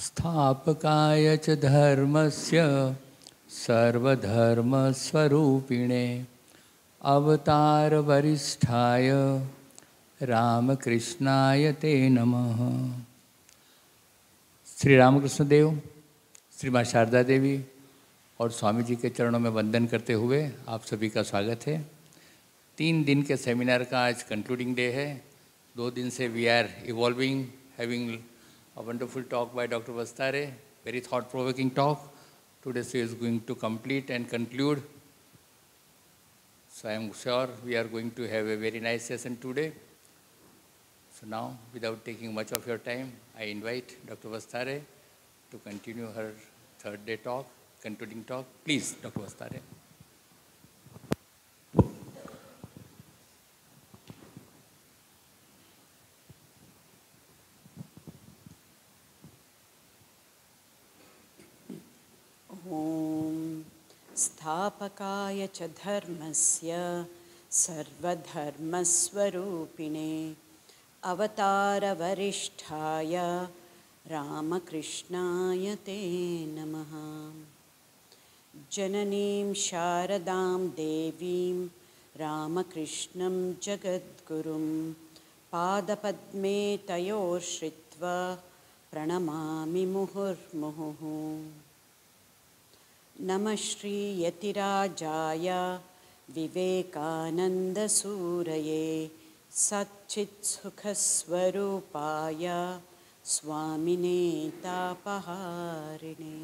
स्थापकाय च धर्मस्य सर्वधर्मस्वरूपिणे अवतारवरिष्ठाय रामकृष्णाय ते नमः। श्री रामकृष्ण देव, श्री माँ शारदा देवी और स्वामी जी के चरणों में वंदन करते हुए आप सभी का स्वागत है। 3 दिन के सेमिनार का आज कंक्लूडिंग डे है। 2 दिन से we are evolving, having a wonderful talk by Dr. Vasthare, very thought-provoking talk. Today she is going to complete and conclude. So I am sure we are going to have a very nice session today. So now, without taking much of your time, I invite Dr. Vasthare to continue her 3rd day talk, concluding talk. Please, Dr. Vasthare. स्थापकाय च धर्मस्य सर्वधर्मस्वरूपिणे अवतारवरिष्ठाय रामकृष्णाय ते नमः। जननीं शारदां देवीं रामकृष्णं जगद्गुरुं पादपद्मे तयोर्श्रित्वा प्रणमामि मुहुर्मुहुः। नमः Shri यतिराजाय विवेकानन्दसूरये सच्चित्सुखस्वरूपाय स्वामिने तापहारिणे।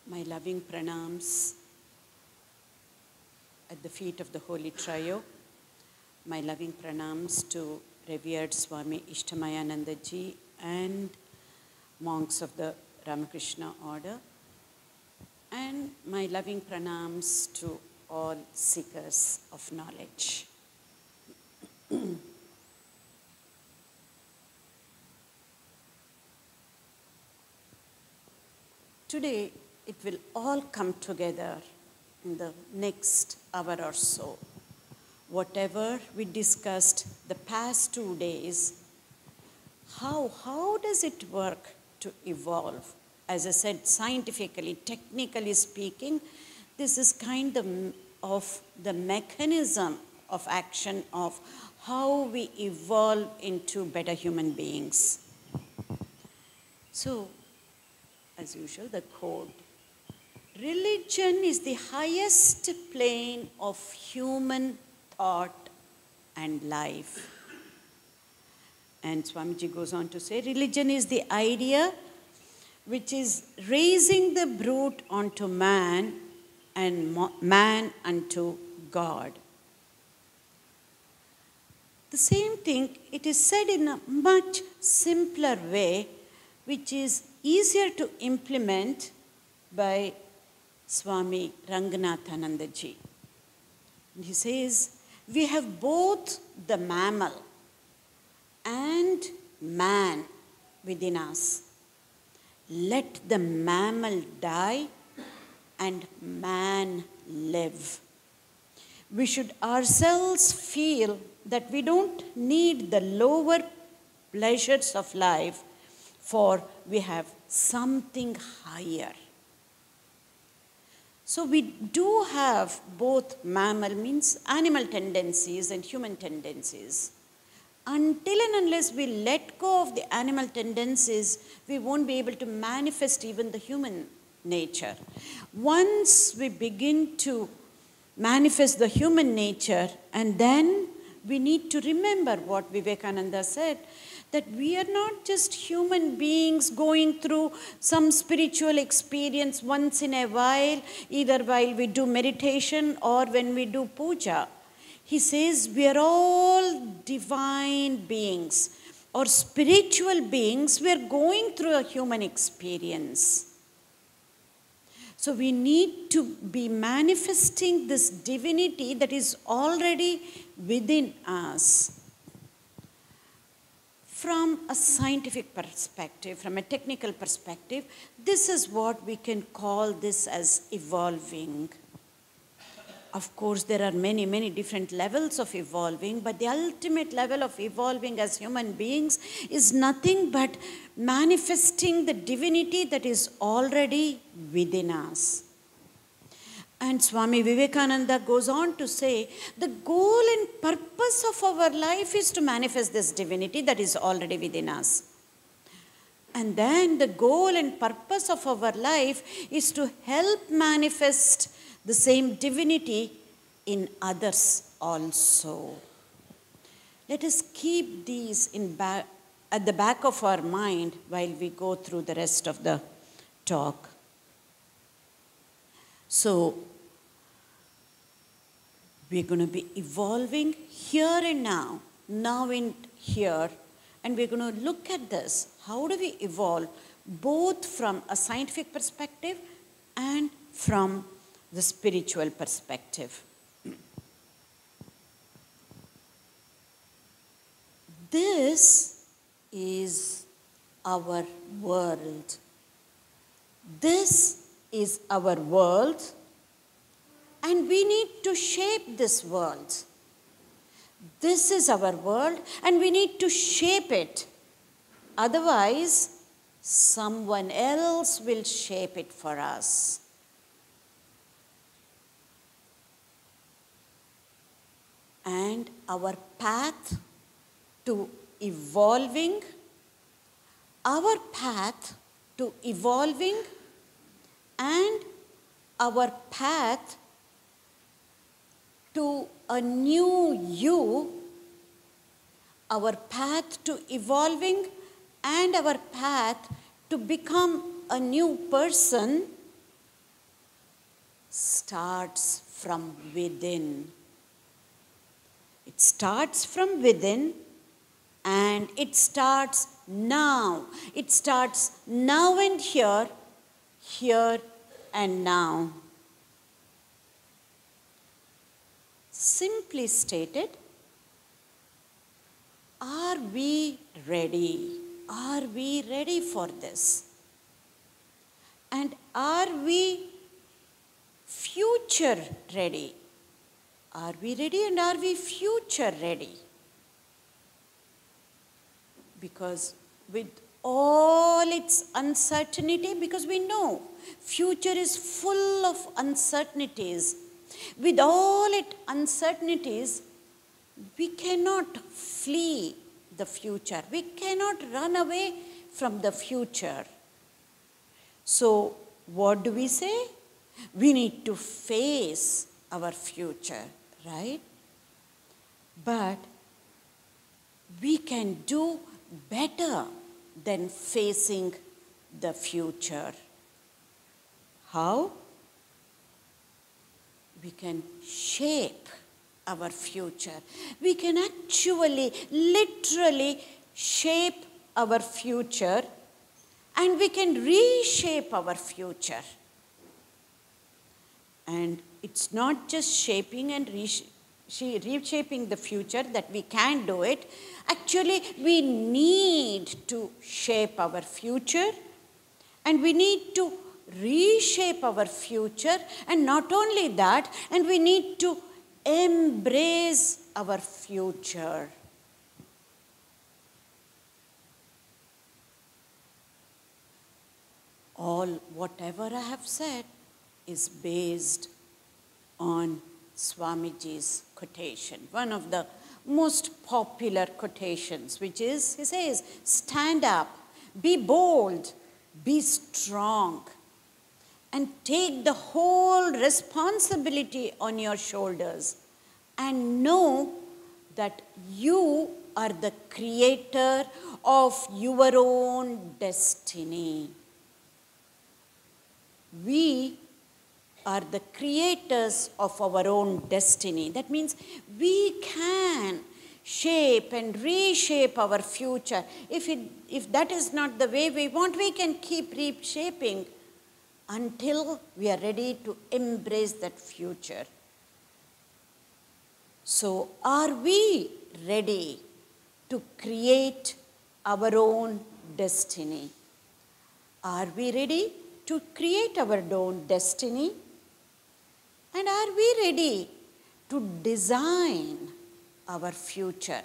My loving pranams at the feet of the Holy Trio. My loving pranams to revered Swami Ishtamayananda ji and monks of the Ramakrishna order, and my loving pranams to all seekers of knowledge. Today, it will all come together in the next hour or so. Whatever we discussed the past 2 days, how does it work to evolve? As I said, scientifically, technically speaking, this is kind of the mechanism of action of how we evolve into better human beings. So, as usual, the code. Religion is the highest plane of human thought and life. And Swamiji goes on to say, religion is the idea which is raising the brute onto man and man unto God. The same thing, it is said in a much simpler way, which is easier to implement by Swami Ranganathananda ji. And he says, we have both the mammal and man within us. Let the mammal die and man live. We should ourselves feel that we don't need the lower pleasures of life, for we have something higher. So we do have both mammal, means animal tendencies, and human tendencies. Until and unless we let go of the animal tendencies, we won't be able to manifest even the human nature. Once we begin to manifest the human nature, and then we need to remember what Vivekananda said, that we are not just human beings going through some spiritual experience once in a while, either while we do meditation or when we do puja. He says we are all divine beings or spiritual beings. We are going through a human experience. So we need to be manifesting this divinity that is already within us. From a scientific perspective, from a technical perspective, this is what we can call this as evolving. Of course, there are many, many different levels of evolving, but the ultimate level of evolving as human beings is nothing but manifesting the divinity that is already within us. And Swami Vivekananda goes on to say, the goal and purpose of our life is to manifest this divinity that is already within us. And then the goal and purpose of our life is to help manifest the same divinity in others also. Let us keep these at the back of our mind while we go through the rest of the talk. So, we're going to be evolving here and now and here, and we're going to look at this. How do we evolve both from a scientific perspective and from the spiritual perspective? This is our world. This is our world, and we need to shape this world. This is our world, and we need to shape it. Otherwise, someone else will shape it for us. And our path to evolving, and our path to a new you, our path to evolving and our path to become a new person starts from within. It starts from within, and it starts now. It starts now and here and now. Simply stated, are we ready? Are we ready for this? And are we future ready? Are we ready, and are we future ready? Because with all its uncertainty, because we know future is full of uncertainties. With all its uncertainties, we cannot flee the future. We cannot run away from the future. So, what do we say? We need to face our future, right? But we can do better than facing the future. How? We can shape our future. We can actually, literally shape our future, and we can reshape our future. And it's not just shaping and reshaping the future that we can do it. Actually, we need to shape our future, and we need to reshape our future, and not only that, and we need to embrace our future. All whatever I have said is based on Swamiji's quotation, one of the most popular quotations, which is, he says, stand up, be bold, be strong, and take the whole responsibility on your shoulders, and know that you are the creator of your own destiny. We are the creators of our own destiny. That means we can shape and reshape our future. If that is not the way we want, we can keep reshaping until we are ready to embrace that future. So, are we ready to create our own destiny? Are we ready to create our own destiny? And are we ready to design our future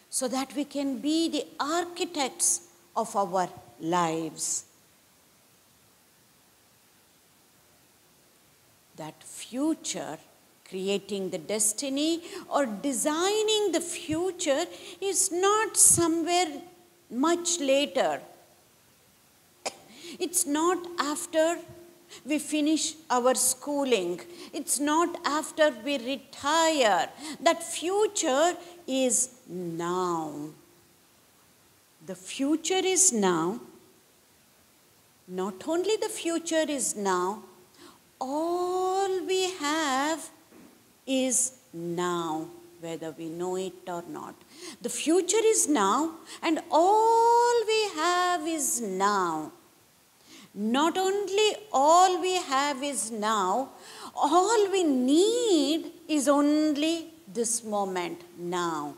so that we can be the architects of our lives? That future, creating the destiny or designing the future, is not somewhere much later. It's not after we finish our schooling. It's not after we retire. That future is now. The future is now. Not only the future is now, all we have is now, whether we know it or not. The future is now, and all we have is now. Not only all we have is now, all we need is only this moment now.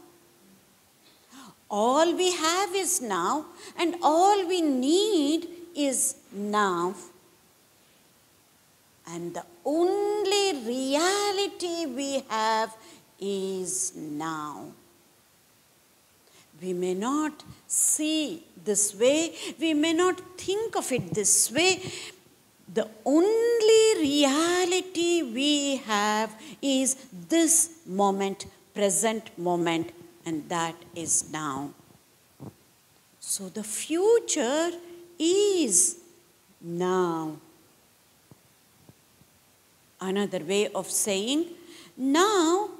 All we have is now, and all we need is now. And the only reality we have is now. We may not see this way, we may not think of it this way. The only reality we have is this moment, present moment, and that is now. So the future is now. Another way of saying, now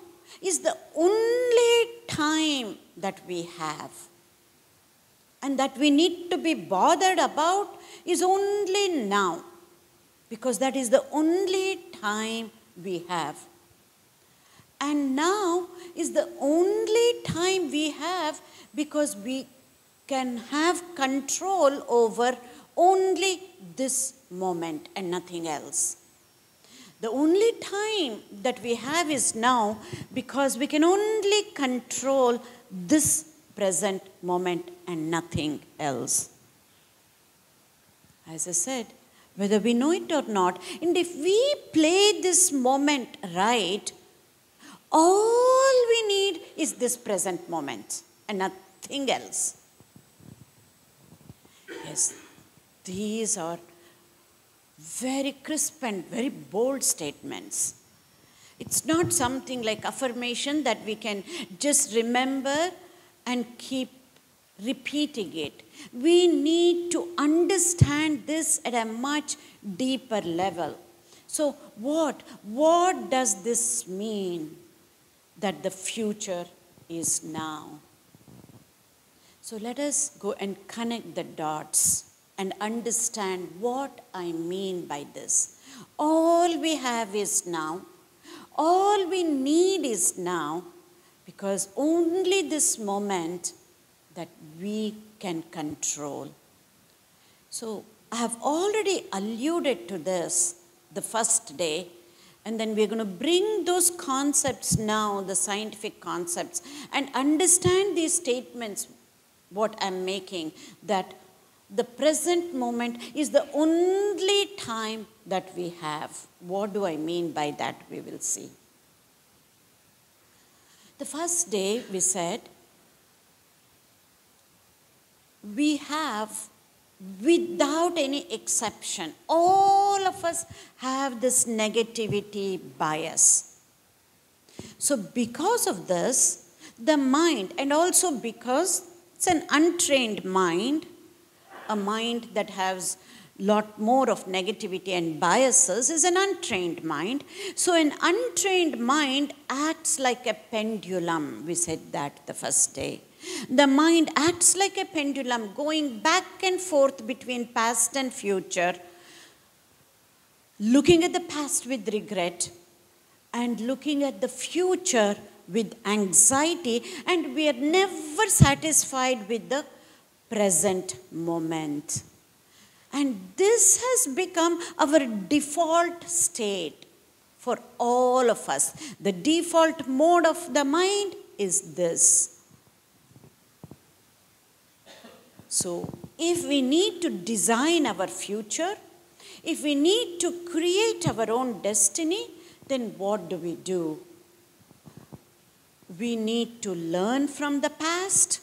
is the only time that we have. And that we need to be bothered about is only now, because that is the only time we have. And now is the only time we have because we can have control over only this moment and nothing else. The only time that we have is now because we can only control this present moment and nothing else. As I said, whether we know it or not, and if we play this moment right, all we need is this present moment and nothing else. Yes, these are very crisp and very bold statements. It's not something like affirmation that we can just remember and keep repeating it. We need to understand this at a much deeper level. So what does this mean that the future is now? So let us go and connect the dots and understand what I mean by this. All we have is now. All we need is now, because only this moment that we can control. So I have already alluded to this the first day, and then we're going to bring those concepts now, the scientific concepts, and understand these statements, what I'm making, that the present moment is the only time that we have. What do I mean by that? We will see. The first day we said, we have, without any exception, all of us have this negativity bias. So because of this, the mind, and also because it's an untrained mind, a mind that has a lot more of negativity and biases is an untrained mind. So an untrained mind acts like a pendulum. We said that the first day. The mind acts like a pendulum, going back and forth between past and future, looking at the past with regret and looking at the future with anxiety, and we are never satisfied with the present moment. And this has become our default state for all of us. The default mode of the mind is this. So if we need to design our future, if we need to create our own destiny, then what do? We need to learn from the past,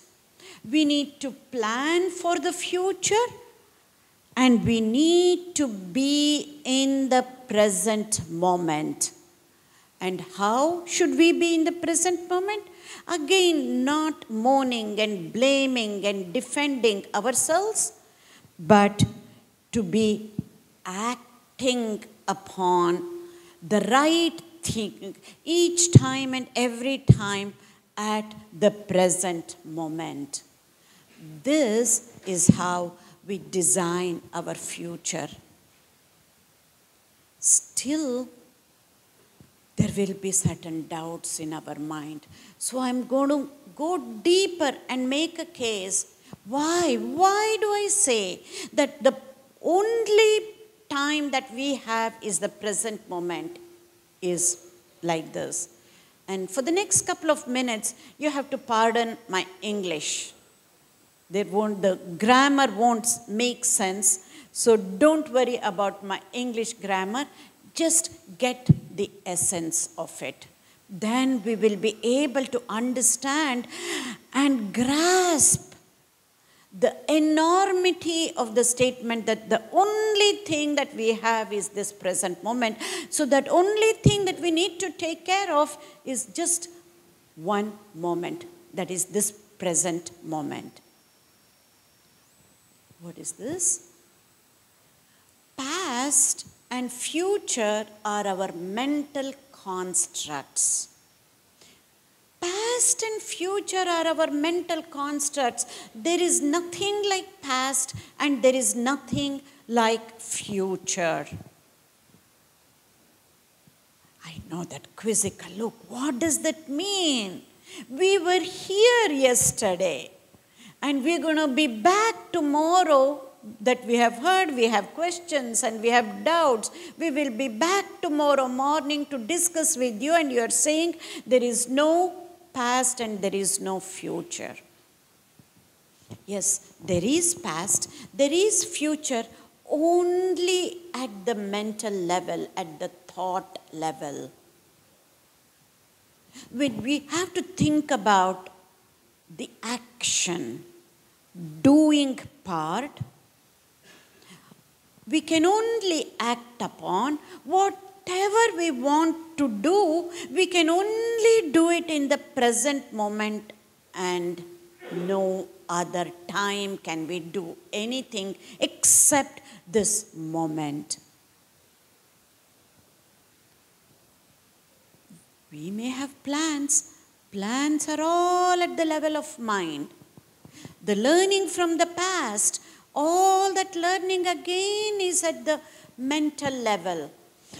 we need to plan for the future, and we need to be in the present moment. And how should we be in the present moment? Again, not moaning and blaming and defending ourselves, but to be acting upon the right thing each time and every time at the present moment. This is how we design our future. Still, there will be certain doubts in our mind. So I'm going to go deeper and make a case. Why? Why do I say that the only time that we have is the present moment is like this? And for the next couple of minutes, you have to pardon my English. The grammar won't make sense. So don't worry about my English grammar. Just get the essence of it. Then we will be able to understand and grasp the enormity of the statement that the only thing that we have is this present moment. So that only thing that we need to take care of is just one moment. That is this present moment. What is this? Past and future are our mental constructs. Past and future are our mental constructs. There is nothing like past and there is nothing like future. I know that quizzical look. What does that mean? We were here yesterday and we're going to be back tomorrow. That we have heard, we have questions and we have doubts. We will be back tomorrow morning to discuss with you, and you are saying there is no past and there is no future. Yes, there is past, there is future only at the mental level, at the thought level. When we have to think about the action, doing part, we can only act upon whatever we want to do. We can only do it in the present moment, and no other time can we do anything except this moment. We may have plans. Plans are all at the level of mind. The learning from the past, all that learning again is at the mental level.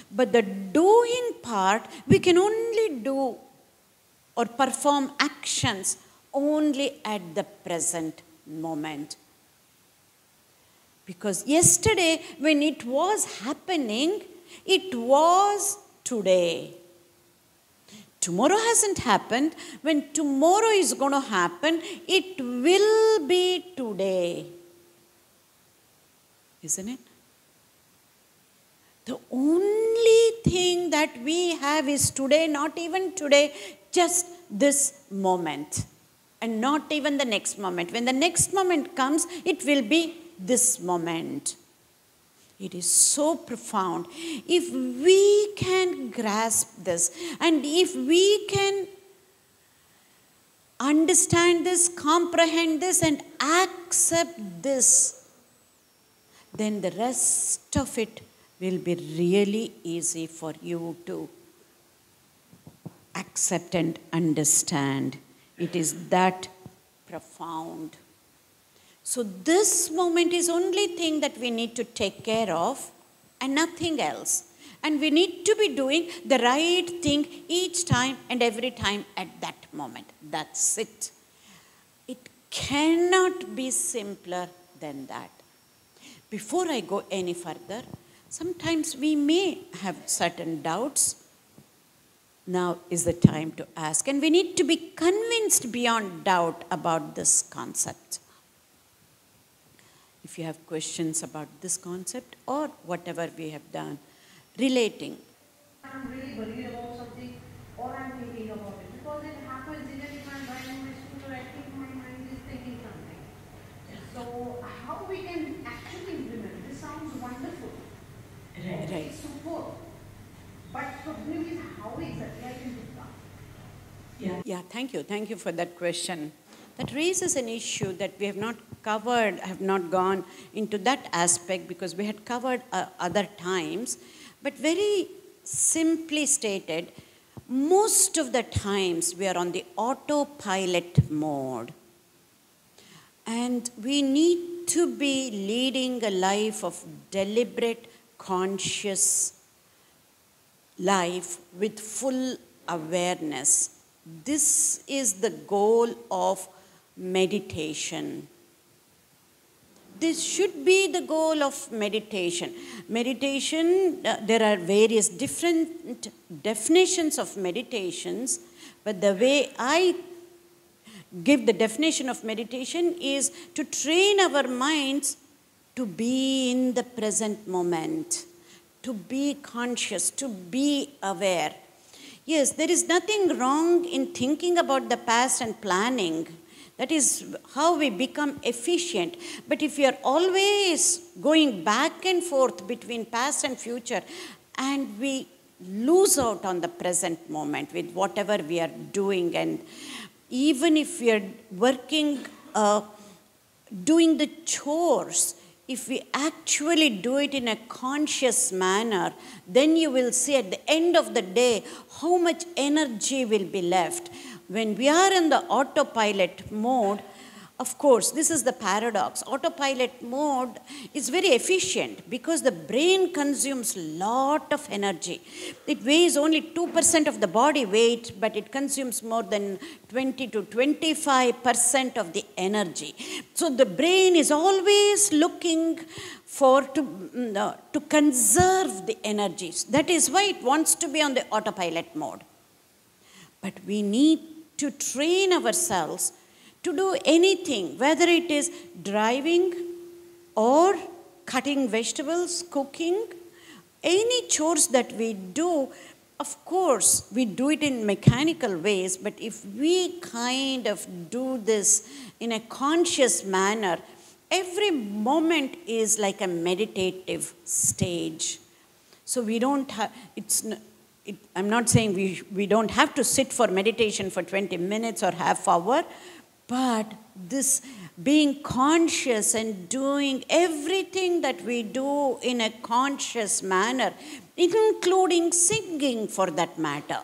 But the doing part, we can only do or perform actions only at the present moment. Because yesterday, when it was happening, it was today. Tomorrow hasn't happened. When tomorrow is going to happen, it will be today. Isn't it? The only thing that we have is today, not even today, just this moment. And not even the next moment. When the next moment comes, it will be this moment. It is so profound. If we can grasp this, and if we can understand this, comprehend this, and accept this, then the rest of it will be really easy for you to accept and understand. It is that profound. So this moment is only thing that we need to take care of and nothing else. And we need to be doing the right thing each time and every time at that moment. That's it. It cannot be simpler than that. Before I go any further, sometimes we may have certain doubts. Now is the time to ask. And we need to be convinced beyond doubt about this concept. If you have questions about this concept or whatever we have done relating I'm really worried about something or I'm thinking about it. Because it happens even if I'm riding my scooter, I think my mind is thinking something. So how we can actually implement this sounds wonderful. Right. It's super. But problem is how exactly I can do that. Yeah, thank you. Thank you for that question. That raises an issue that we have not covered, have not gone into that aspect because we had covered other times. But very simply stated, most of the times we are on the autopilot mode. And we need to be leading a life of deliberate, conscious life with full awareness. This is the goal of meditation. This should be the goal of meditation. Meditation, there are various different definitions of meditations, but the way I give the definition of meditation is to train our minds to be in the present moment, to be conscious, to be aware. Yes, there is nothing wrong in thinking about the past and planning. That is how we become efficient. But if we are always going back and forth between past and future, and we lose out on the present moment with whatever we are doing, and even if we are working, doing the chores, if we actually do it in a conscious manner, then you will see at the end of the day how much energy will be left. When we are in the autopilot mode, of course, this is the paradox. Autopilot mode is very efficient because the brain consumes a lot of energy. It weighs only 2% of the body weight, but it consumes more than 20 to 25% of the energy. So the brain is always looking to conserve the energies. That is why it wants to be on the autopilot mode. But we need to train ourselves to do anything, whether it is driving or cutting vegetables, cooking, any chores that we do. Of course, we do it in mechanical ways, but if we kind of do this in a conscious manner, every moment is like a meditative stage. So we don't have, I'm not saying we don't have to sit for meditation for 20 minutes or half hour, but this being conscious and doing everything that we do in a conscious manner, including singing for that matter.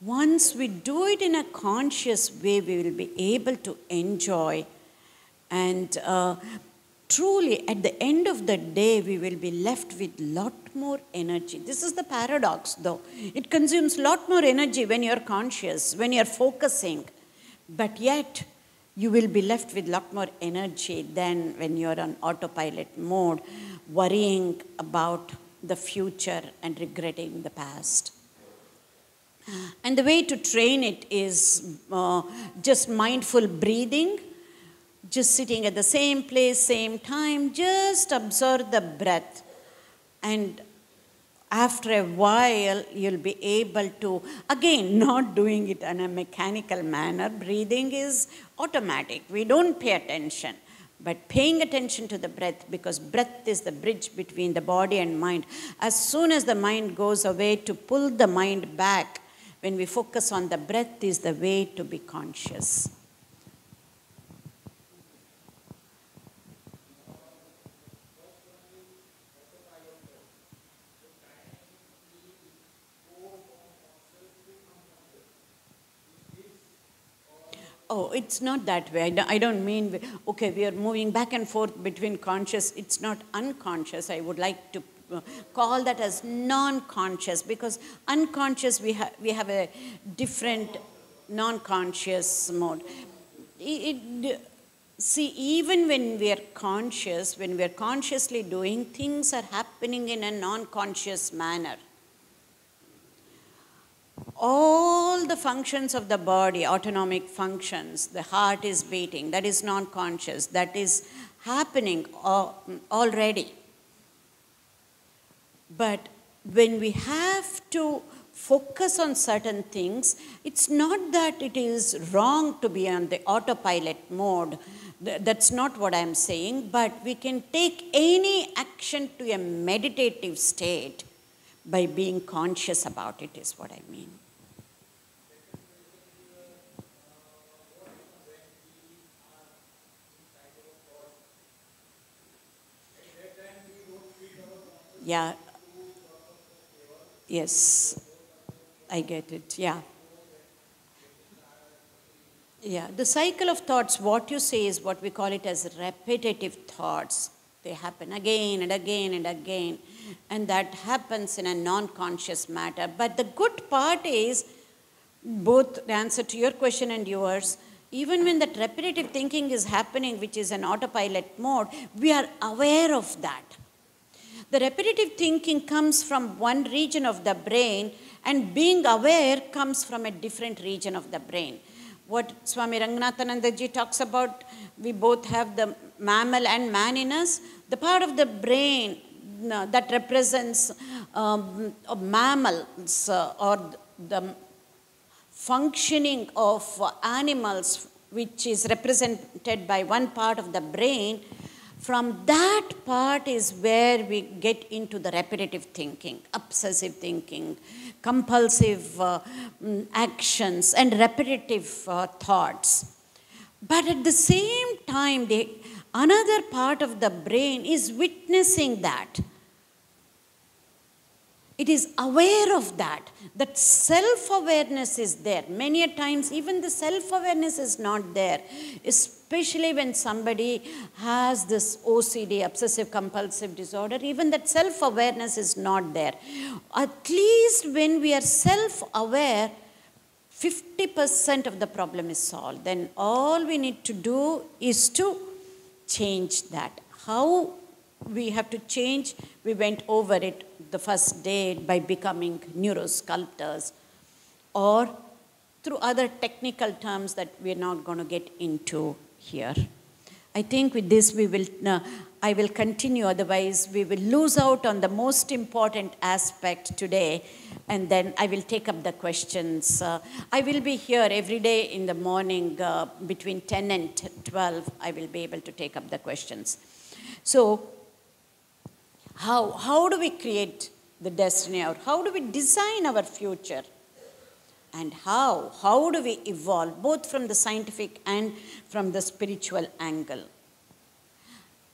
Once we do it in a conscious way, we will be able to enjoy, and truly at the end of the day, we will be left with a lot more energy. This is the paradox though. It consumes a lot more energy when you're conscious, when you're focusing. But yet, you will be left with a lot more energy than when you're on autopilot mode, worrying about the future and regretting the past. And the way to train it is just mindful breathing, just sitting at the same place, same time, just observe the breath. And after a while, you'll be able to, again, not doing it in a mechanical manner. Breathing is automatic. We don't pay attention. But paying attention to the breath, because breath is the bridge between the body and mind. As soon as the mind goes away, to pull the mind back, when we focus on the breath, is the way to be conscious. Oh, it's not that way. I don't mean, okay, we are moving back and forth between conscious. It's not unconscious. I would like to call that as non-conscious, because unconscious, we have a different non-conscious mode. See, even when we are conscious, when we are consciously doing, things are happening in a non-conscious manner. All the functions of the body, autonomic functions, the heart is beating, that is non-conscious, that is happening already. But when we have to focus on certain things, it's not that it is wrong to be on the autopilot mode. That's not what I'm saying, but we can take any action to a meditative state by being conscious about it, is what I mean. Yeah. Yes, I get it. Yeah. Yeah, the cycle of thoughts, what you say is what we call it as repetitive thoughts. They happen again and again and again, and that happens in a non-conscious matter. But the good part is, both the answer to your question and yours, even when that repetitive thinking is happening, which is an autopilot mode, we are aware of that. The repetitive thinking comes from one region of the brain, and being aware comes from a different region of the brain. What Swami Ranganathanandaji talks about, we both have the mammal and man in us. The part of the brain that represents mammals or the functioning of animals, which is represented by one part of the brain, from that part is where we get into the repetitive thinking, obsessive thinking, compulsive actions, and repetitive thoughts. But at the same time, another part of the brain is witnessing that. It is aware of that. That self-awareness is there. Many a times, even the self-awareness is not there, especially when somebody has this OCD, obsessive-compulsive disorder. Even that self-awareness is not there. At least when we are self-aware, 50% of the problem is solved. Then all we need to do is to change that. How we have to change, we went over it the first day by becoming neurosculptors, or through other technical terms that we're not going to get into here. I think with this I will continue, otherwise we will lose out on the most important aspect today, and then I will take up the questions. I will be here every day in the morning between 10 and 12. I will be able to take up the questions. So, how do we create the destiny, or how do we design our future? And how do we evolve, both from the scientific and from the spiritual angle?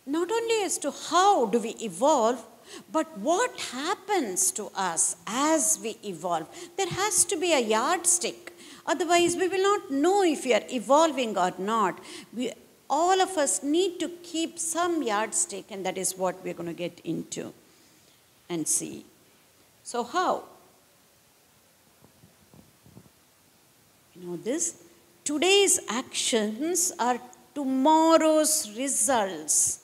Not only as to how do we evolve, but what happens to us as we evolve. There has to be a yardstick. Otherwise, we will not know if we are evolving or not. All of us need to keep some yardstick, and that is what we're going to get into and see. So how? You know this? Today's actions are tomorrow's results.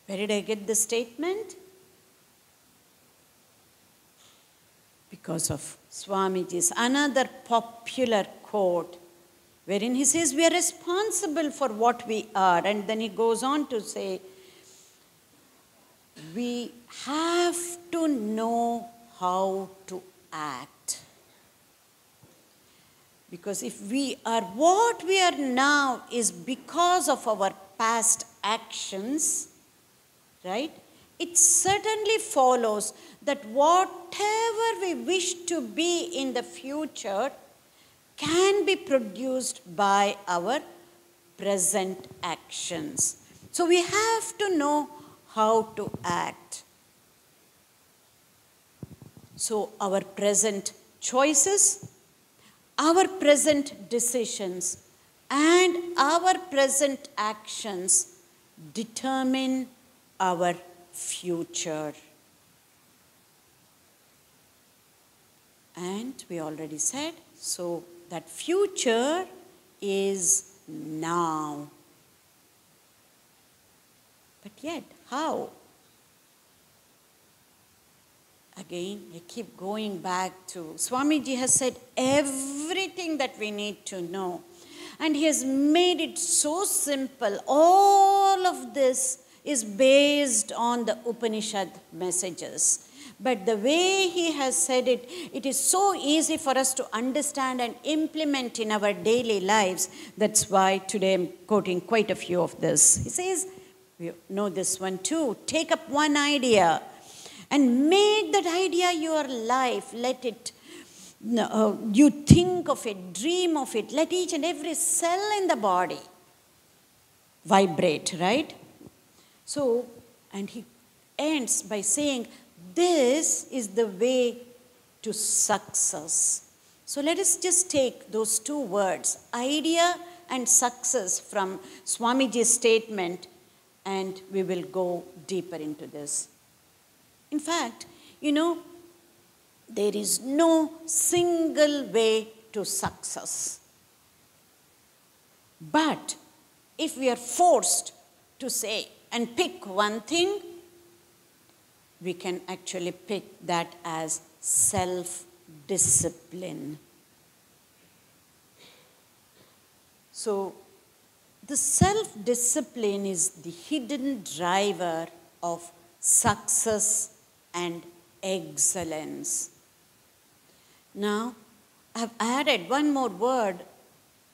Where did I get the statement? Because of Swamiji's another popular quote, wherein he says we are responsible for what we are. And then he goes on to say, we have to know how to act. Because if we are what we are now is because of our past actions, right? It certainly follows that whatever we wish to be in the future can be produced by our present actions. So we have to know how to act. So our present choices, our present decisions, and our present actions determine our future. And we already said, so that future is now. But yet, how? Again, I keep going back to Swamiji has said everything that we need to know. And he has made it so simple. All of this is based on the Upanishad messages. But the way he has said it, it is so easy for us to understand and implement in our daily lives. That's why today I'm quoting quite a few of this. He says, you know this one too, take up one idea and make that idea your life. Let it, you think of it, dream of it. Let each and every cell in the body vibrate, right? So, and he ends by saying, this is the way to success. So let us just take those two words, idea and success, from Swamiji's statement, and we will go deeper into this. In fact, you know, there is no single way to success. But if we are forced to say and pick one thing, we can actually pick that as self-discipline. So, the self-discipline is the hidden driver of success and excellence. Now, I've added one more word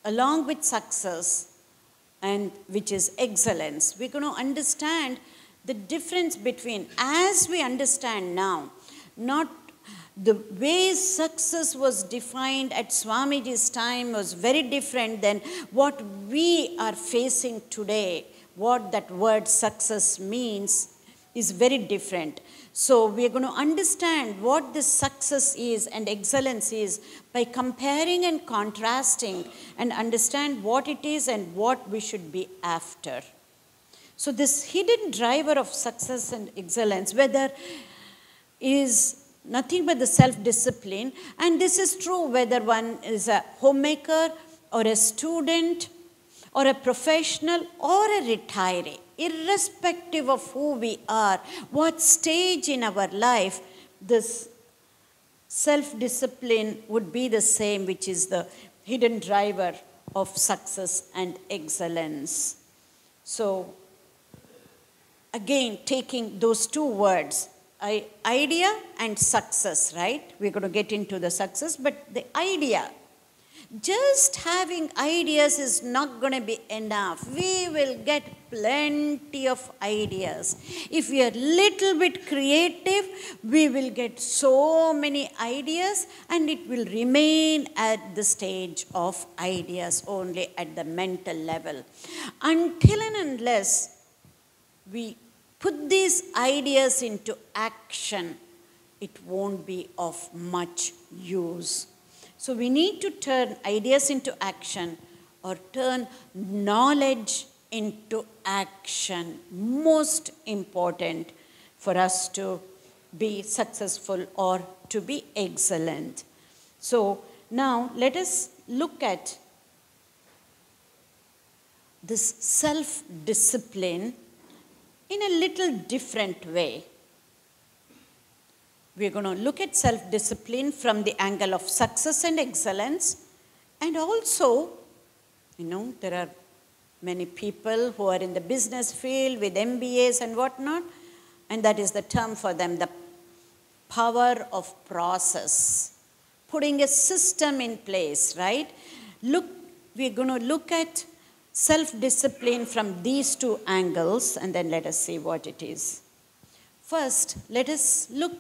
along with success, and which is excellence. We're going to understand the difference between, as we understand now, not the way success was defined at Swamiji's time was very different than what we are facing today. What that word success means is very different. So we are going to understand what this success is and excellence is by comparing and contrasting, and understand what it is and what we should be after. So this hidden driver of success and excellence, whether is nothing but the self-discipline, and this is true whether one is a homemaker or a student or a professional or a retiree, irrespective of who we are, what stage in our life, this self-discipline would be the same, which is the hidden driver of success and excellence. So, again, taking those two words, idea and success, right? We're going to get into the success, but the idea, just having ideas is not going to be enough. We will get plenty of ideas. If we are little bit creative, we will get so many ideas, and it will remain at the stage of ideas only at the mental level. Until and unless we put these ideas into action, it won't be of much use. So we need to turn ideas into action, or turn knowledge into action. Most important for us to be successful or to be excellent. So now let us look at this self-discipline in a little different way. We're going to look at self-discipline from the angle of success and excellence. And also, you know, there are many people who are in the business field with MBAs and whatnot, and that is the term for them, the power of process. Putting a system in place, right? We're going to look at self-discipline from these two angles, and then let us see what it is. First, let us look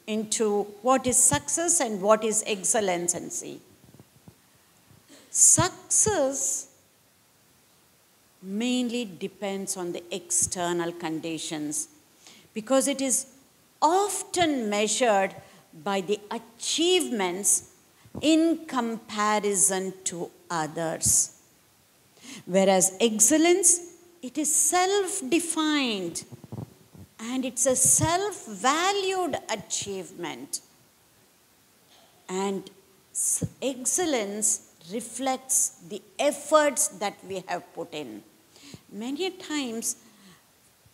into what is success and what is excellence and see. Success mainly depends on the external conditions, because it is often measured by the achievements in comparison to others. Whereas excellence, it is self-defined, and it's a self-valued achievement. And excellence reflects the efforts that we have put in. Many times,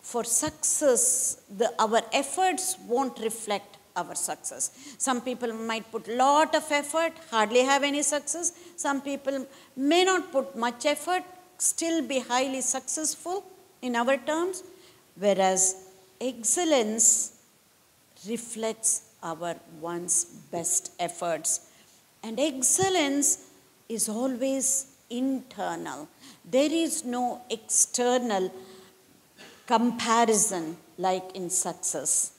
for success, our efforts won't reflect our success. Some people might put a lot of effort, hardly have any success. Some people may not put much effort, still be highly successful in our terms. Whereas excellence reflects our one's best efforts. And excellence is always internal. There is no external comparison like in success.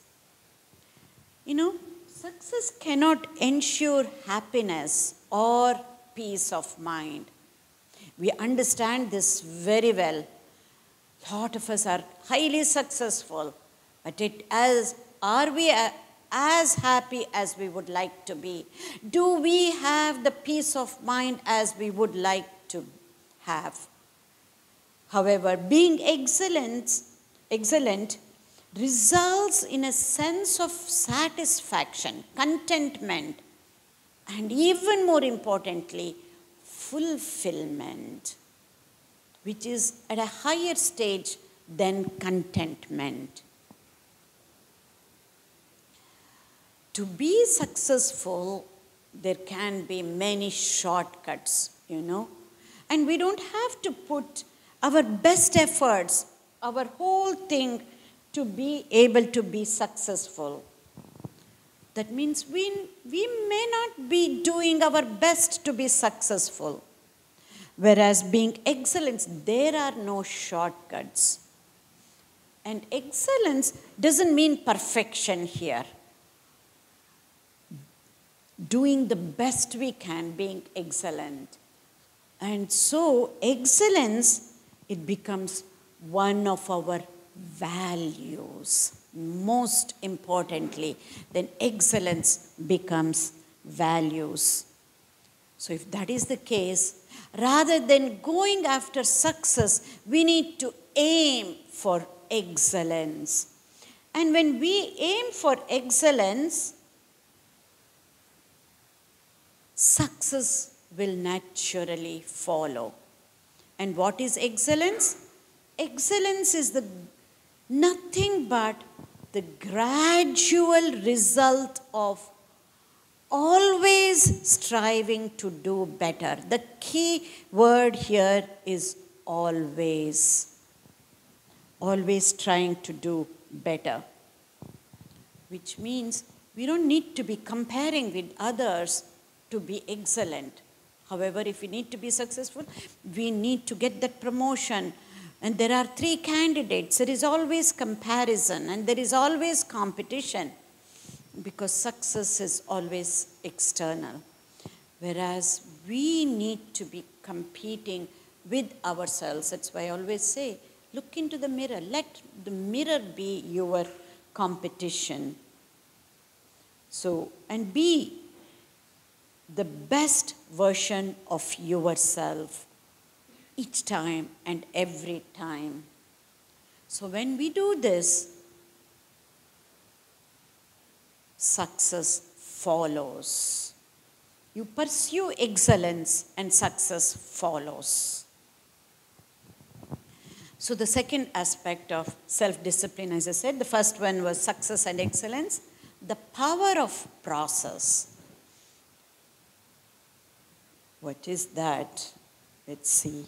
You know, success cannot ensure happiness or peace of mind. We understand this very well. A lot of us are highly successful, but are we as happy as we would like to be? Do we have the peace of mind as we would like to have? However, being excellent results in a sense of satisfaction, contentment, and even more importantly, fulfillment, which is at a higher stage than contentment. To be successful, there can be many shortcuts, and we don't have to put our best efforts, our whole thing to be able to be successful. That means we may not be doing our best to be successful. Whereas being excellent, there are no shortcuts. And excellence doesn't mean perfection here. Doing the best we can, being excellent. And so excellence, it becomes one of our values. Most importantly, then excellence becomes values. So if that is the case, rather than going after success, we need to aim for excellence. And when we aim for excellence, success will naturally follow. And what is excellence? Excellence is nothing but the gradual result of always striving to do better. The key word here is always. Always trying to do better. Which means we don't need to be comparing with others to be excellent. However, if we need to be successful, we need to get that promotion. And there are 3 candidates. There is always comparison and there is always competition because success is always external. Whereas we need to be competing with ourselves. That's why I always say, look into the mirror. Let the mirror be your competition. So, and be the best version of yourself each time and every time. So when we do this, success follows. You pursue excellence and success follows. So the second aspect of self-discipline, as I said, the first one was success and excellence, the power of process. What is that? Let's see.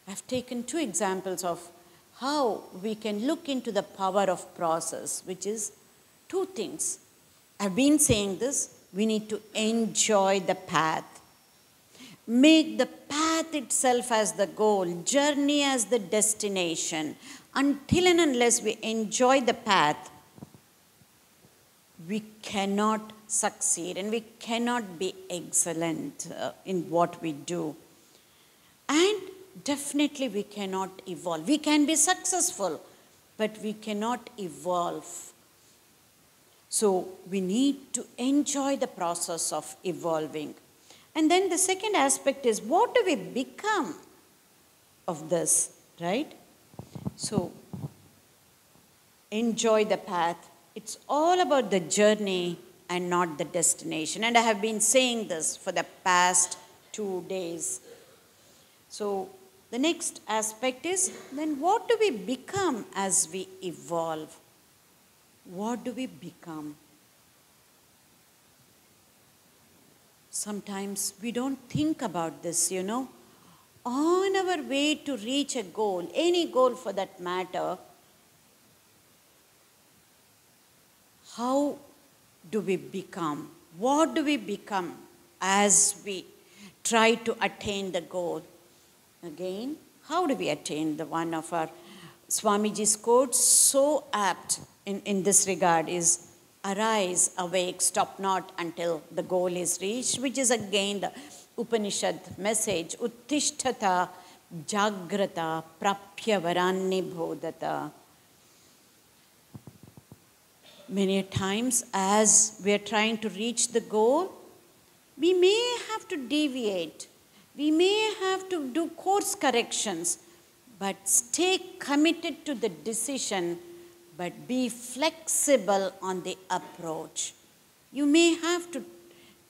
I've taken 2 examples of how we can look into the power of process, which is 2 things. I've been saying this, we need to enjoy the path. Make the path itself as the goal, journey as the destination. Until and unless we enjoy the path, we cannot succeed and we cannot be excellent in what we do. And definitely we cannot evolve. We can be successful, but we cannot evolve. So we need to enjoy the process of evolving. And then the second aspect is, what do we become of this, right? So enjoy the path. It's all about the journey and not the destination. And I have been saying this for the past 2 days. So the next aspect is, then what do we become as we evolve? What do we become? Sometimes we don't think about this, On our way to reach a goal, any goal for that matter, how do we become? What do we become as we try to attain the goal? Again, how do we attain the one of our Swamiji's quotes, so apt in this regard, is arise, awake, stop not until the goal is reached, which is again the Upanishad message, Uttishtata Jagrata Prapya Varanni Bodhata. Many times as we are trying to reach the goal, we may have to deviate. We may have to do course corrections, but stay committed to the decision, but be flexible on the approach. You may have to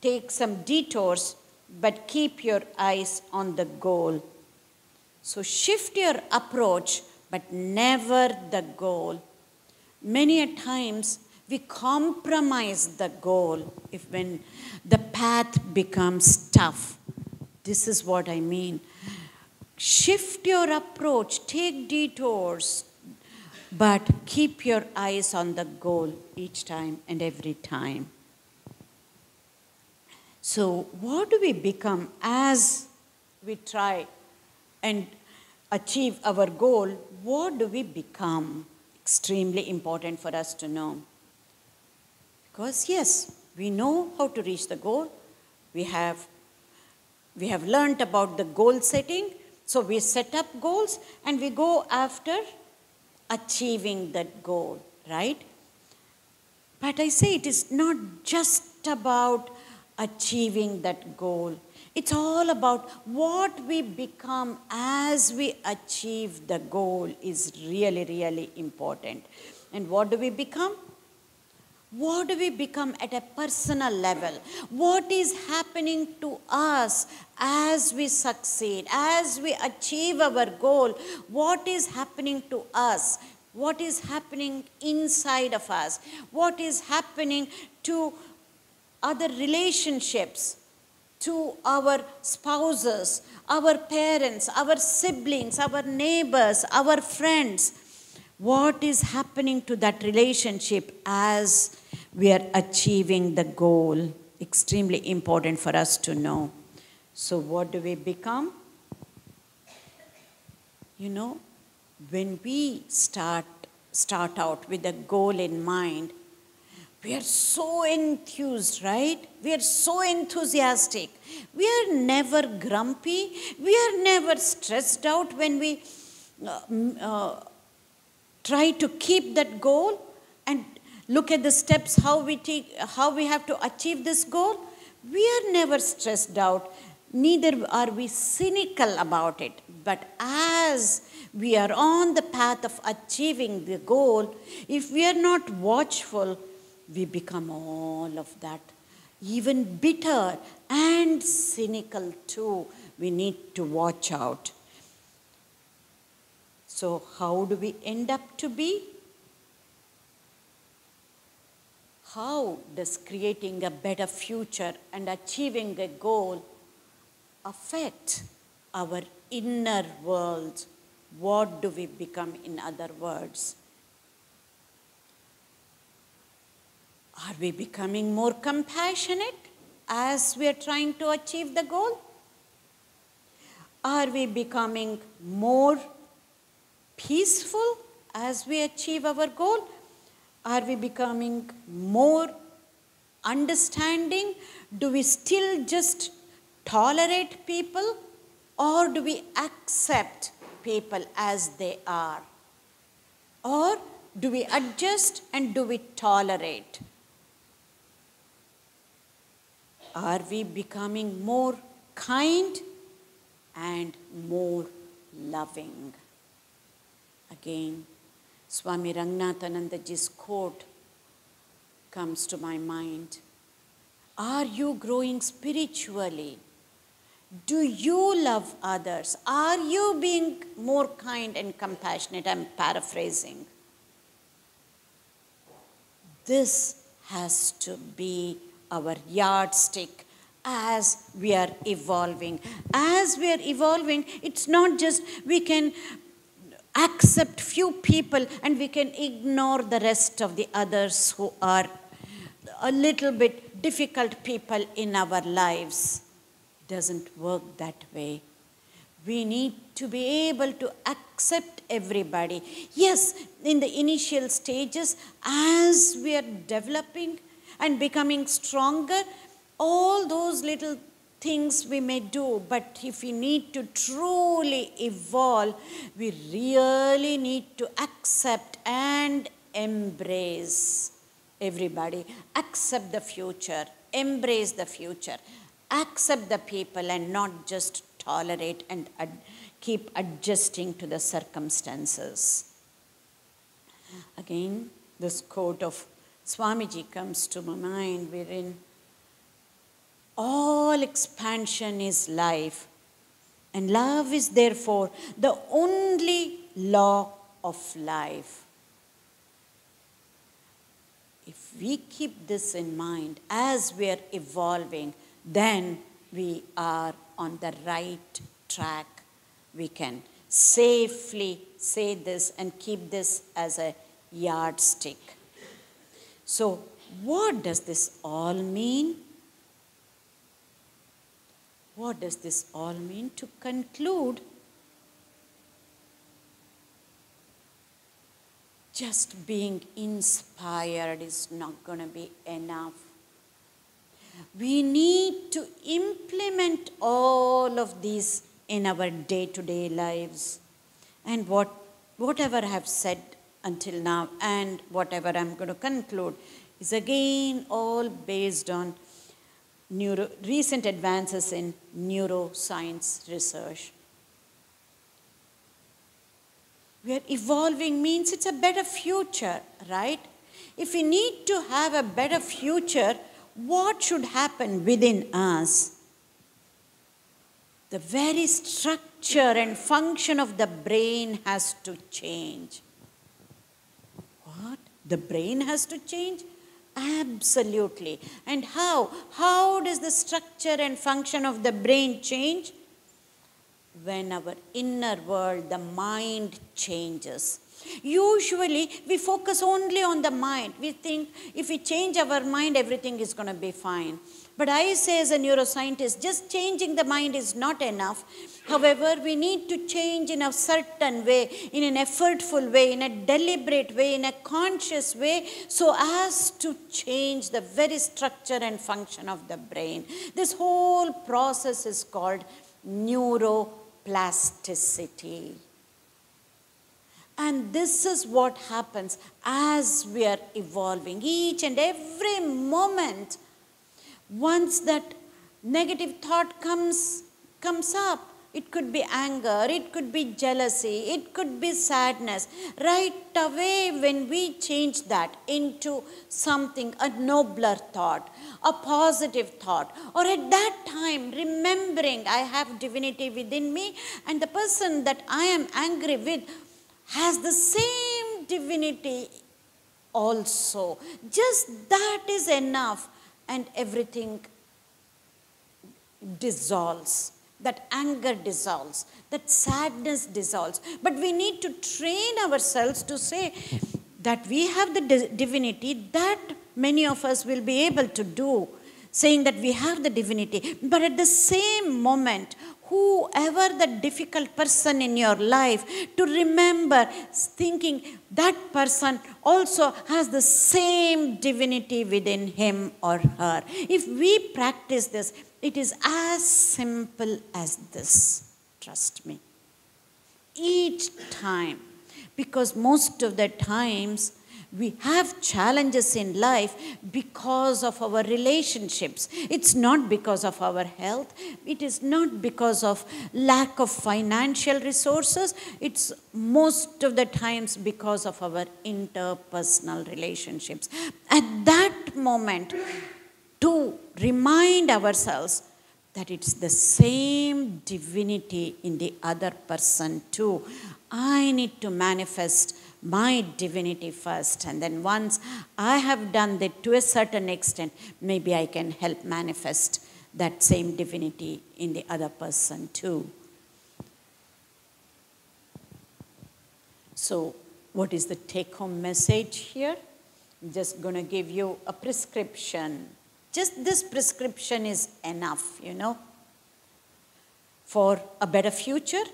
take some detours, but keep your eyes on the goal. So shift your approach, but never the goal. Many a times we compromise the goal when the path becomes tough. This is what I mean. Shift your approach, take detours, but keep your eyes on the goal each time and every time. So what do we become as we try and achieve our goal? What do we become? Extremely important for us to know. Because yes, we know how to reach the goal. We have learned about the goal setting. So we set up goals and we go after achieving that goal, right? But I say it is not just about achieving that goal. It's all about what we become as we achieve the goal is really, really important. And what do we become? What do we become at a personal level? What is happening to us as we succeed, as we achieve our goal? What is happening to us? What is happening inside of us? What is happening to other relationships, to our spouses, our parents, our siblings, our neighbors, our friends? What is happening to that relationship as we are achieving the goal? Extremely important for us to know. So what do we become? You know, when we start out with a goal in mind, we are so enthused, right? We are so enthusiastic. We are never grumpy. We are never stressed out when we try to keep that goal and look at the steps, how we have to achieve this goal. We are never stressed out. Neither are we cynical about it. But as we are on the path of achieving the goal, if we are not watchful, we become all of that. Even bitter and cynical too. We need to watch out. So how do we end up to be? How does creating a better future and achieving a goal affect our inner world? What do we become, in other words? Are we becoming more compassionate as we are trying to achieve the goal? Are we becoming more peaceful as we achieve our goal? Are we becoming more understanding? Do we still just tolerate people, or do we accept people as they are? Or do we adjust and do we tolerate? Are we becoming more kind and more loving? Again, Swami Ranganathanandaji's quote comes to my mind. Are you growing spiritually? Do you love others? Are you being more kind and compassionate? I'm paraphrasing. This has to be our yardstick as we are evolving. As we are evolving, it's not just we can accept few people and we can ignore the rest of the others who are a little bit difficult people in our lives. It doesn't work that way. We need to be able to accept everybody. Yes, in the initial stages, as we are developing and becoming stronger, all those little things we may do, but if we need to truly evolve, we really need to accept and embrace everybody. Accept the future, embrace the future, accept the people and not just tolerate and keep adjusting to the circumstances. Again, this quote of Swamiji comes to my mind, wherein all expansion is life, and love is therefore the only law of life. If we keep this in mind as we are evolving, then we are on the right track. We can safely say this and keep this as a yardstick. So, what does this all mean? What does this all mean? To conclude, just being inspired is not going to be enough. We need to implement all of these in our day-to-day lives. And whatever I have said until now and whatever I'm going to conclude is again all based on recent advances in neuroscience research. We are evolving means it's a better future, right? If we need to have a better future, what should happen within us? The very structure and function of the brain has to change. What? The brain has to change? Absolutely. And how? How does the structure and function of the brain change? When our inner world, the mind, changes. Usually, we focus only on the mind. We think if we change our mind, everything is going to be fine. But I say as a neuroscientist, just changing the mind is not enough. However, we need to change in a certain way, in an effortful way, in a deliberate way, in a conscious way, so as to change the very structure and function of the brain. This whole process is called neuroplasticity. And this is what happens as we are evolving. Each and every moment, once that negative thought comes up, it could be anger, it could be jealousy, it could be sadness. Right away when we change that into something, a nobler thought, a positive thought, or at that time remembering I have divinity within me and the person that I am angry with has the same divinity also. Just that is enough and everything dissolves. That anger dissolves, that sadness dissolves. But we need to train ourselves to say that we have the divinity, that many of us will be able to do, saying that we have the divinity. But at the same moment, whoever the difficult person in your life, to remember thinking that person also has the same divinity within him or her. If we practice this, it is as simple as this, trust me. Each time, because most of the times we have challenges in life because of our relationships. It's not because of our health. It is not because of lack of financial resources. It's most of the times because of our interpersonal relationships. At that moment, to remind ourselves that it's the same divinity in the other person too. I need to manifest my divinity first, and then once I have done that to a certain extent, maybe I can help manifest that same divinity in the other person too. So what is the take-home message here? I'm just going to give you a prescription. Just this prescription is enough, for a better future,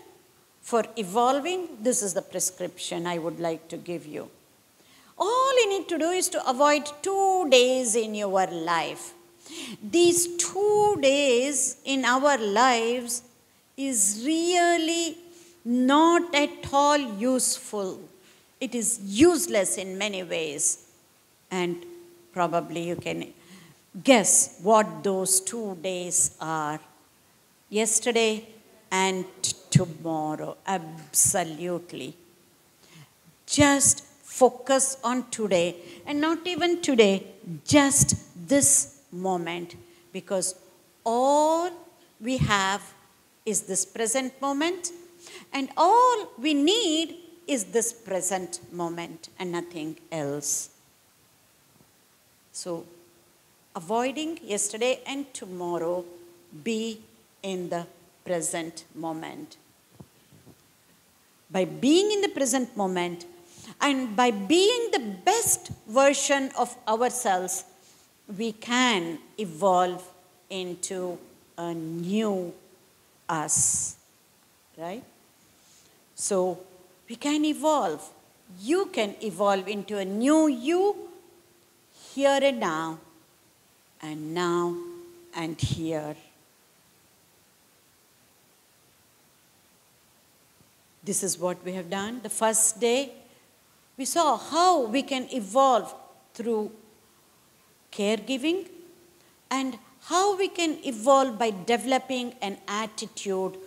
for evolving. This is the prescription I would like to give you. All you need to do is to avoid 2 days in your life. These 2 days in our lives is really not at all useful. It is useless in many ways. And probably you can guess what those 2 days are. Yesterday and tomorrow. Absolutely. Just focus on today, and not even today, just this moment, because all we have is this present moment, and all we need is this present moment and nothing else. So, avoiding yesterday and tomorrow, be in the present moment. By being in the present moment, and by being the best version of ourselves, we can evolve into a new us, right? So we can evolve. You can evolve into a new you here and now and here. This is what we have done. The first day, we saw how we can evolve through caregiving and how we can evolve by developing an attitude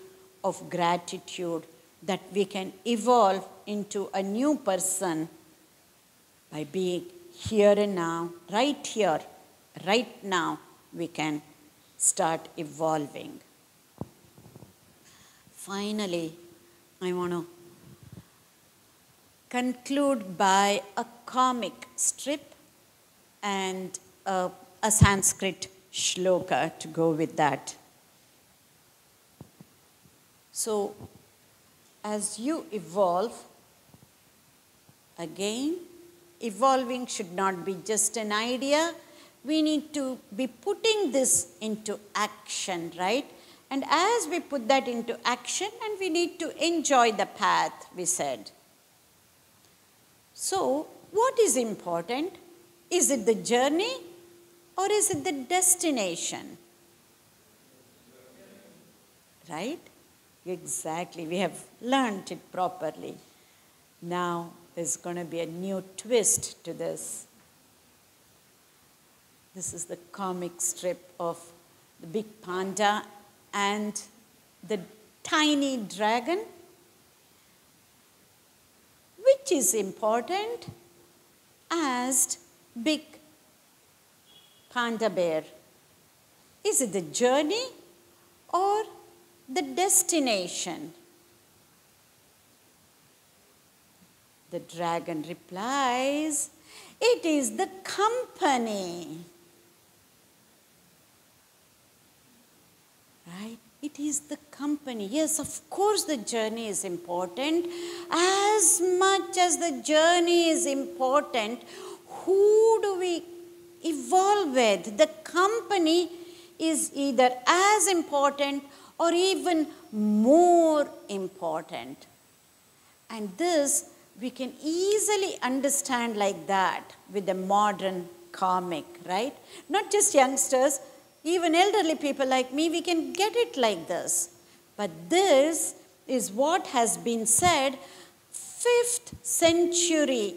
of gratitude, that we can evolve into a new person by being here and now, right here, right now, we can start evolving. Finally, I want to conclude by a comic strip and a Sanskrit shloka to go with that. So, as you evolve, again, evolving should not be just an idea. We need to be putting this into action, right? And as we put that into action, and we need to enjoy the path, we said. So, what is important? Is it the journey or is it the destination? Right? Exactly. We have learned it properly. Now, there's going to be a new twist to this. This is the comic strip of the big panda and the tiny dragon. Which is important? Asked big panda bear. Is it the journey or the destination? The dragon replies, it is the company. Right? It is the company. Yes, of course the journey is important. As much as the journey is important, who do we evolve with? The company is either as important or even more important. And this we can easily understand like that with a modern comic, right? Not just youngsters, even elderly people like me, we can get it like this. But this is what has been said 5th century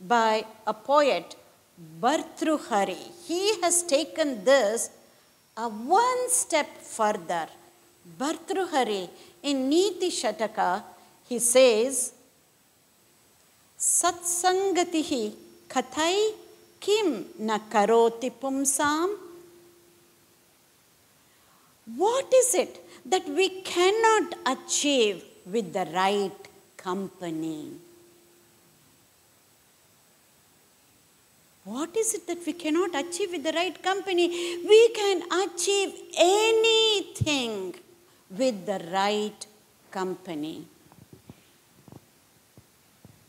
by a poet, Bhartrhari. He has taken this one step further. Bhartrhari in Niti Shataka, he says, Satsangatihi kathai kim na karoti pumsam. What is it that we cannot achieve with the right company? What is it that we cannot achieve with the right company? We can achieve anything with the right company.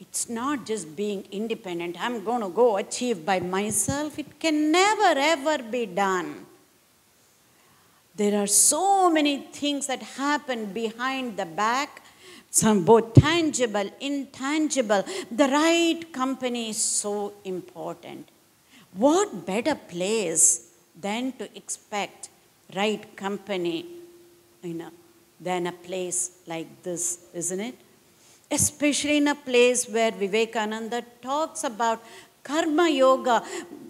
It's not just being independent. I'm going to go achieve by myself. It can never, ever be done. There are so many things that happen behind the back, some both tangible, intangible. The right company is so important. What better place than to expect right company, than a place like this, isn't it? Especially in a place where Vivekananda talks about karma yoga.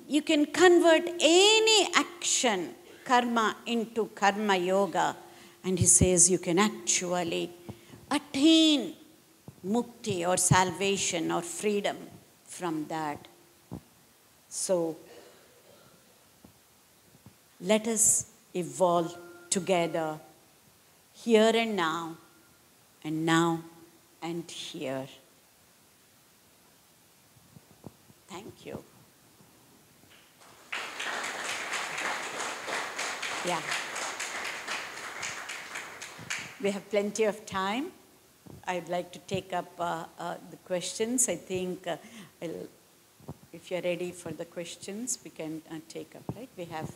You can convert any action, karma, into karma yoga. And he says you can actually attain mukti or salvation or freedom from that. So let us evolve together here and now and here. Thank you. Yeah. We have plenty of time. I'd like to take up the questions. I think if you're ready for the questions, we can take up, right? We have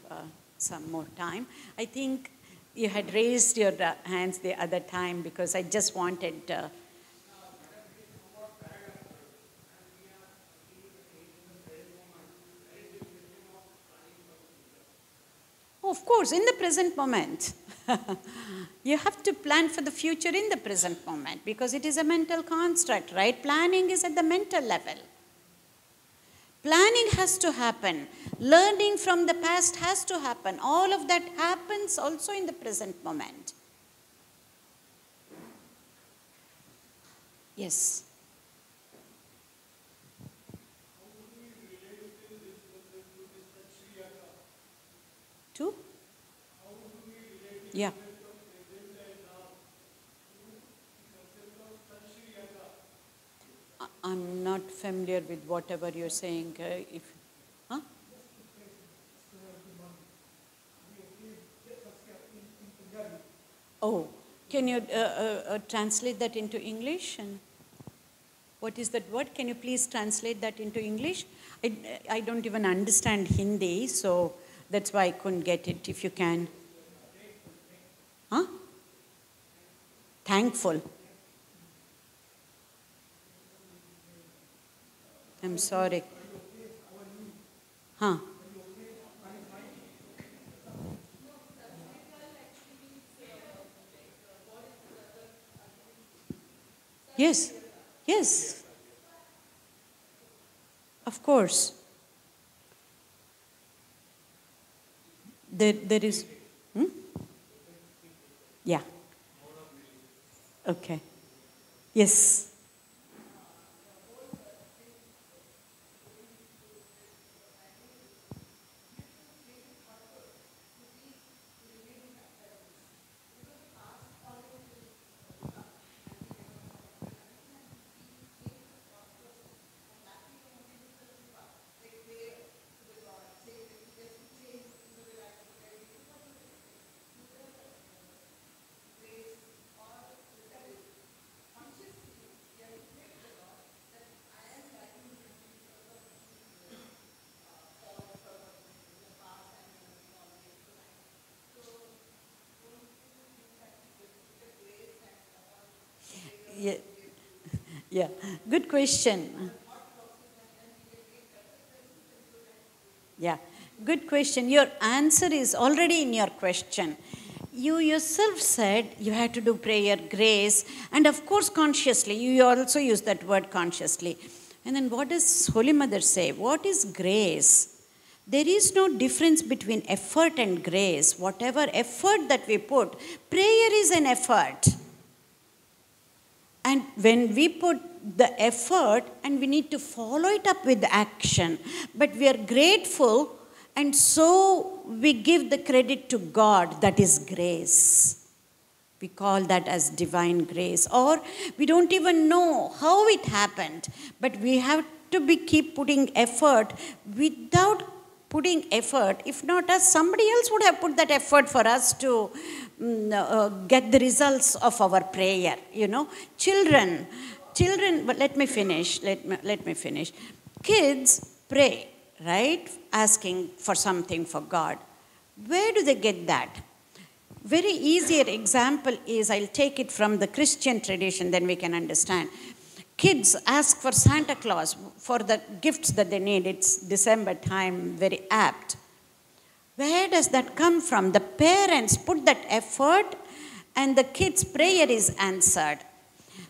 some more time. I think you had raised your hands the other time because I just wanted of course, in the present moment. You have to plan for the future in the present moment because it is a mental construct, right? Planning is at the mental level. Planning has to happen. Learning from the past has to happen. All of that happens also in the present moment. Yes. Two? Yeah. I'm not familiar with whatever you're saying. Huh? Oh, can you translate that into English? And what is that word? Can you please translate that into English? I don't even understand Hindi, so that's why I couldn't get it, if you can. Huh? Thankful. I'm sorry. Huh? Yes, yes. Of course. There is, Yeah. Okay. Yes. Yeah. Yeah. Good question. Yeah. Good question. Your answer is already in your question. You yourself said you had to do prayer, grace, and of course consciously. You also use that word consciously. And then what does Holy Mother say? What is grace? There is no difference between effort and grace. Whatever effort that we put, prayer is an effort. And when we put the effort, and we need to follow it up with action, but we are grateful, and so we give the credit to God, that is grace. We call that as divine grace. Or we don't even know how it happened, but we have to keep putting effort. Without putting effort, if not us, somebody else would have put that effort for us to get the results of our prayer. Children, children, but let me finish. Let me finish. Kids pray, right? Asking for something for God. Where do they get that? Very easier example is, I'll take it from the Christian tradition, then we can understand. Kids ask for Santa Claus for the gifts that they need. It's December time, very apt. Where does that come from? The parents put that effort and the kid's prayer is answered.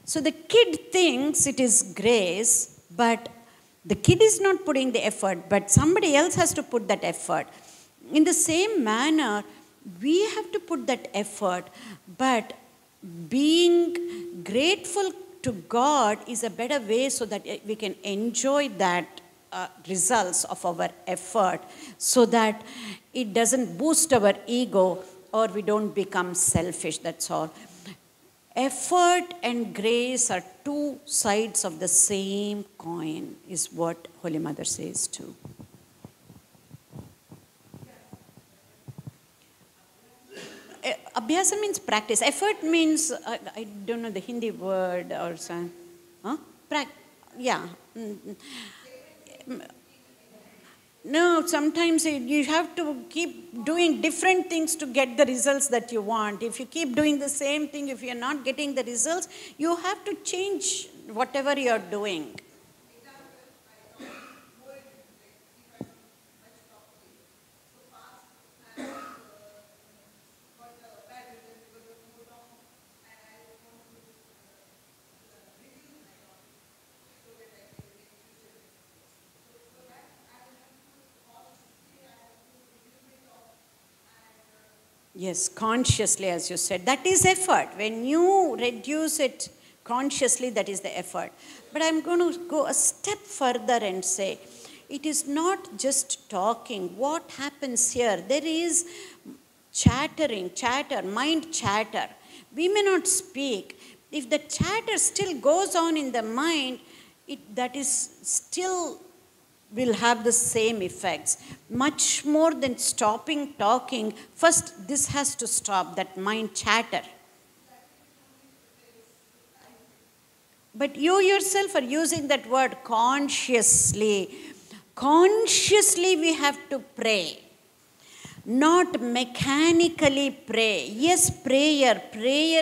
So the kid thinks it is grace, but the kid is not putting the effort, but somebody else has to put that effort. In the same manner, we have to put that effort, but being grateful to God is a better way so that we can enjoy that results of our effort, so that it doesn't boost our ego or we don't become selfish, that's all. Effort and grace are two sides of the same coin, is what Holy Mother says too. Abhyasa means practice. Effort means, I don't know the Hindi word or something. Huh? Yeah. No, sometimes you have to keep doing different things to get the results that you want. If you keep doing the same thing, if you're not getting the results, you have to change whatever you're doing. Yes, consciously, as you said. That is effort. When you reduce it consciously, that is the effort. But I'm going to go a step further and say, it is not just talking. What happens here? There is mind chatter. We may not speak. If the chatter still goes on in the mind, that is still will have the same effects. Much more than stopping talking, first this has to stop, that mind chatter. But you yourself are using that word consciously. Consciously we have to pray, not mechanically pray. Yes, prayer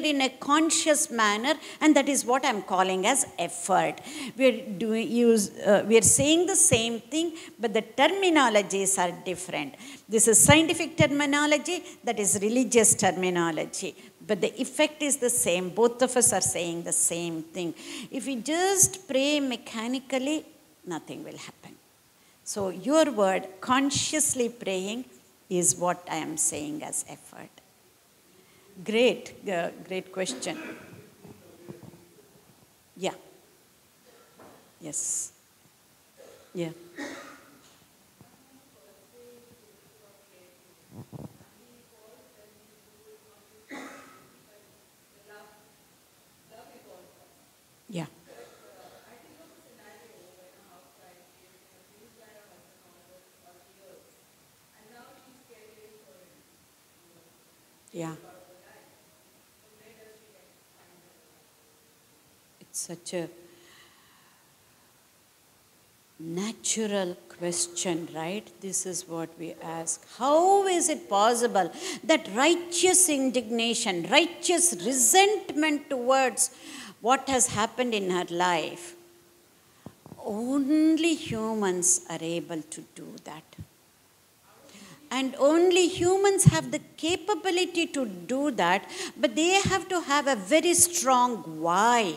in a conscious manner, and that is what I'm calling as effort. We are saying the same thing, but the terminologies are different. This is scientific terminology, that is religious terminology, but the effect is the same. Both of us are saying the same thing. If we just pray mechanically, nothing will happen. So your word, consciously praying, is what I am saying as effort. Great question. Yeah. Yes. Yeah. Yeah. Yeah. It's such a natural question, right? This is what we ask. How is it possible that righteous indignation, righteous resentment towards what has happened in her life, only humans are able to do that? And only humans have the capability to do that, but they have to have a very strong why.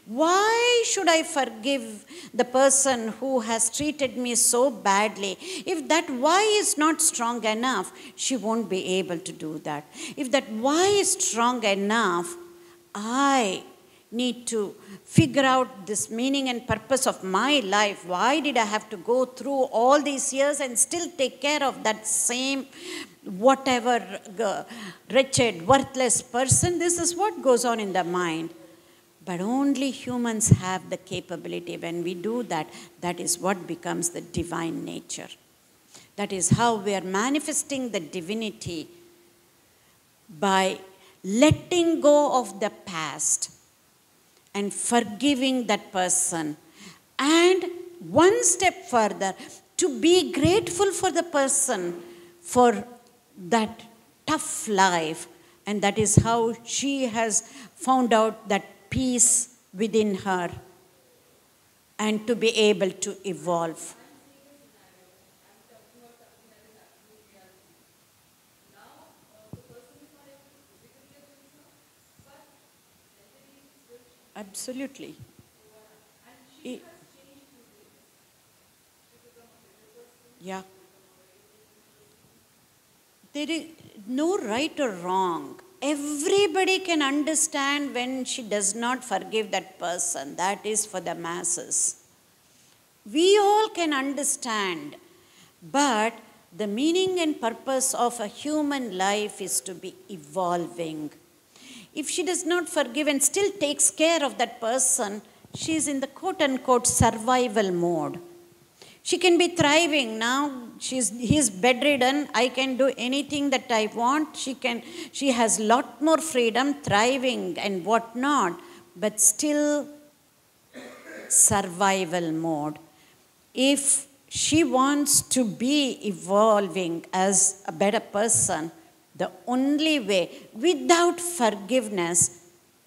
Why should I forgive the person who has treated me so badly? If that why is not strong enough, she won't be able to do that. If that why is strong enough, I need to figure out this meaning and purpose of my life. Why did I have to go through all these years and still take care of that same whatever wretched, worthless person? This is what goes on in the mind. But only humans have the capability. When we do that, that is what becomes the divine nature. That is how we are manifesting the divinity, by letting go of the past and forgiving that person. And one step further, to be grateful for the person for that tough life. And that is how she has found out that peace within her and to be able to evolve. Absolutely. I- Yeah. There is no right or wrong. Everybody can understand when she does not forgive that person. That is for the masses. We all can understand, but the meaning and purpose of a human life is to be evolving. If she does not forgive and still takes care of that person, she is in the quote unquote survival mode. She can be thriving now. He's bedridden. I can do anything that I want. She has lot more freedom, thriving and whatnot, but still survival mode. If she wants to be evolving as a better person, the only way, without forgiveness,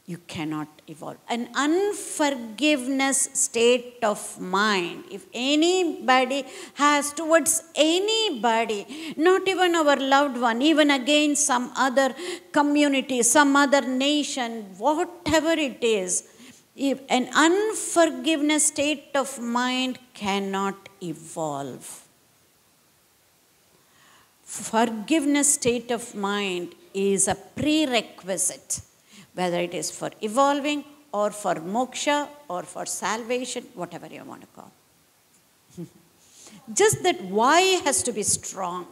you cannot evolve. An unforgiveness state of mind, if anybody has towards anybody, not even our loved one, even against some other community, some other nation, whatever it is, if an unforgiveness state of mind cannot evolve. Forgiveness state of mind is a prerequisite, whether it is for evolving or for moksha or for salvation, whatever you want to call. Just that why has to be strong.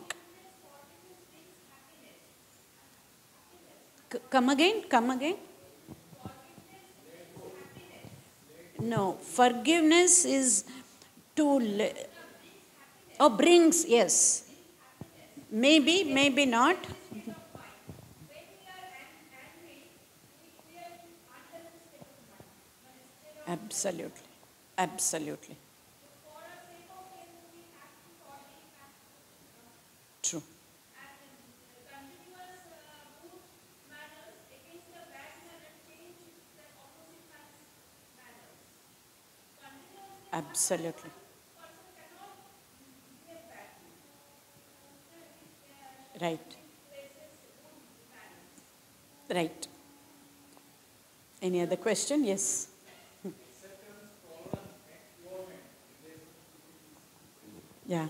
Come again, come again. No, forgiveness is to, brings, yes. Maybe, maybe not. Absolutely, absolutely. True. Absolutely. Right. Right. Any other question? Yes. Yeah.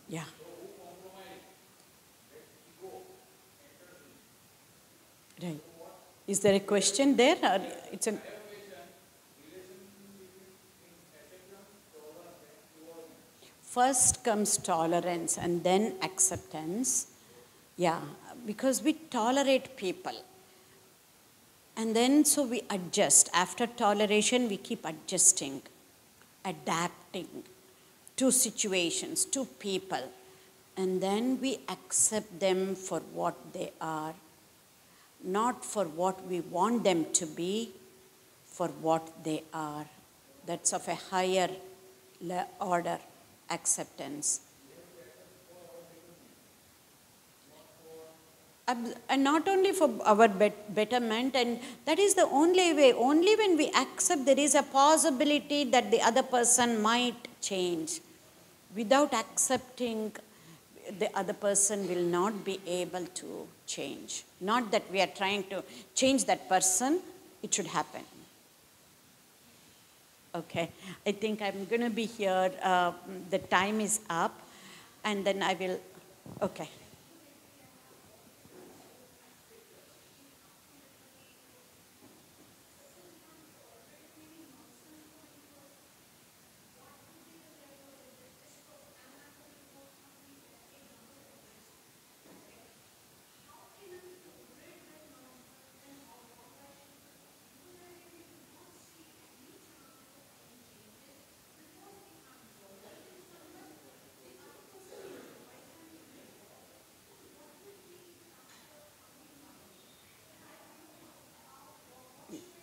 Yeah. Right. Is there a question there? Or it's an first comes tolerance and then acceptance. Yeah, because we tolerate people. And then so we adjust. After toleration, we keep adjusting, adapting to situations, to people. And then we accept them for what they are, not for what we want them to be, for what they are. That's of a higher order acceptance. And not only for our betterment, and that is the only way. Only when we accept there is a possibility that the other person might change. Without accepting, the other person will not be able to change. Not that we are trying to change that person, it should happen. Okay, I think I'm going to be here. The time is up, and then I will, okay.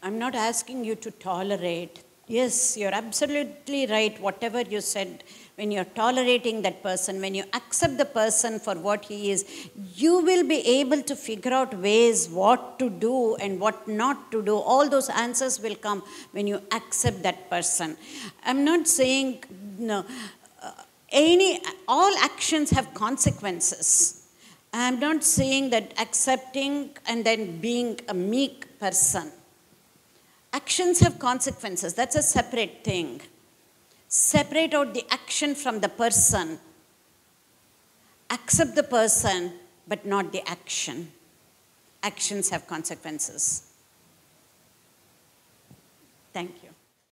I'm not asking you to tolerate. Yes, you're absolutely right, whatever you said. When you're tolerating that person, when you accept the person for what he is, you will be able to figure out ways what to do and what not to do. All those answers will come when you accept that person. I'm not saying, no, all actions have consequences. I'm not saying that accepting and then being a meek person. Actions have consequences. That's a separate thing. Separate out the action from the person. Accept the person, but not the action. Actions have consequences. Thank you.